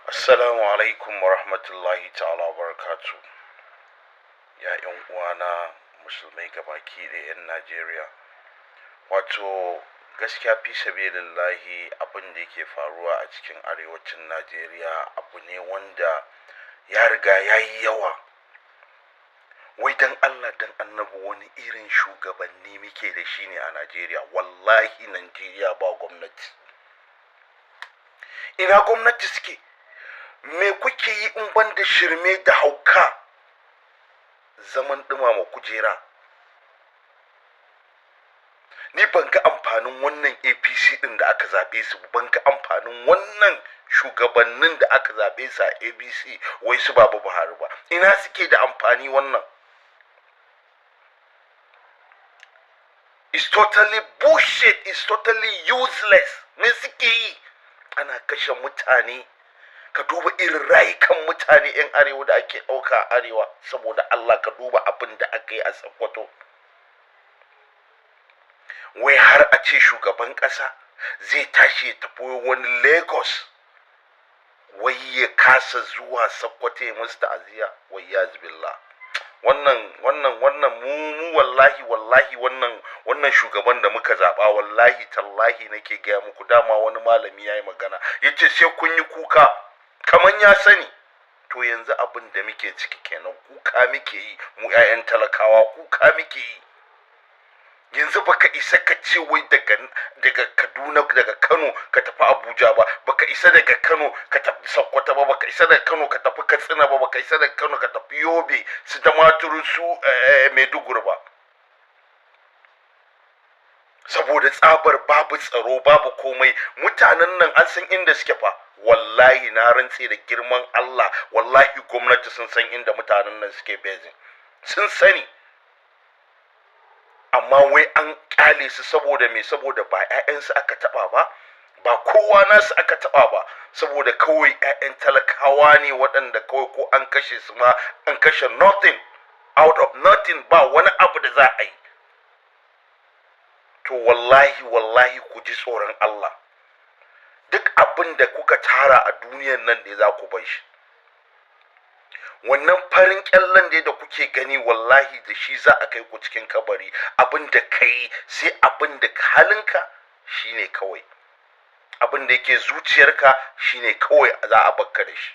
Assalamu alaikum wa rahmatullahi ta'ala wa barakatu. Ya ‘yan uwana musulmai gabaki da ‘yan Najeriya. Wato gaskiya fi sabilillahi abin da yake faruwa a cikin arewacin Najeriya abu ne wanda ya riga ya yi yawa. Wai dan Allah dan annabi wani irin shugabanni muke da shi ne a Najeriya. Wallahi Najeriya ba gwamnati. Ina gwamnati suke? Me kuke yi in ban da shirme da hauka zaman ɗumama kujera? Ni ban ga amfanin wannan APC ɗin da aka zaɓe su, ban ga amfanin wannan shugabannin da aka zaɓe su a ABC wai su Baba Buhari ba. Ina suke da amfani wannan? It's totally bullshit, it's totally useless. Me suke yi? Ana kashe mutane. Ka duba irin rayukan mutane 'yan arewa da ake ɗauka a arewa, saboda Allah ka duba abin da aka yi a Sokoto. Wai har a ce shugaban ƙasa zai tashi ya tafi wani Lagos, wai ya kasa zuwa Sokoto ya musu ta'aziyya, wai ya zubillah. Wannan mu wallahi wannan shugaban da muka zaɓa, wallahi tallahi nake gaya muku, dama wani malami ya yi magana yace sai kun yi kuka. Kaman ya sani. To yanzu abin da muke ciki kenan, kuka muke yi mu 'ya'yan talakawa, kuka muke yi. Yanzu baka isa ka ce wai daga Kaduna, daga Kano ka tafi Abuja ba, baka isa daga Kano ka tafi Sokoto ba, baka isa daga Kano ka tafi Katsina ba, baka isa daga Kano ka tafi Yobe, su Damaturu, su Maiduguri ba. Saboda tsabar babu tsaro, babu komai. Mutanen nan an san inda suke fa. Wallahi na rantse da girman Allah, wallahi gwamnati sun san inda mutanen nan suke bezin, sun sani. Amma wai an kyale su saboda me? Saboda ba 'ya'yansu aka taba ba, ba kowa nasu aka taba ba, saboda kawai 'ya'yan talakawa ne waɗanda kawai ko an kashe su ma an kashe nothing, out of nothing, ba wani abu da za a yi. To wallahi ku ji tsoron Allah. Duk abin da kuka tara a duniyan nan ne za ku bar shi. Wannan farin kyallen da kuke gani, wallahi da shi za a kai ku cikin kabari. Abin da kai sai abin da halinka shine kawai. Abin da yake zuciyarka shine kawai za a bakka da shi.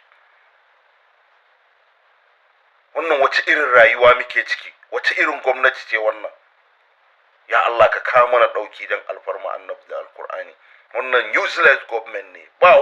Wannan wace irin rayuwa muke ciki? Wace irin gwamnati ce wannan? Ya Allah ka kawo mana ɗauki don alfarma annabi da alkur'ani. Wannan useless government ne, ba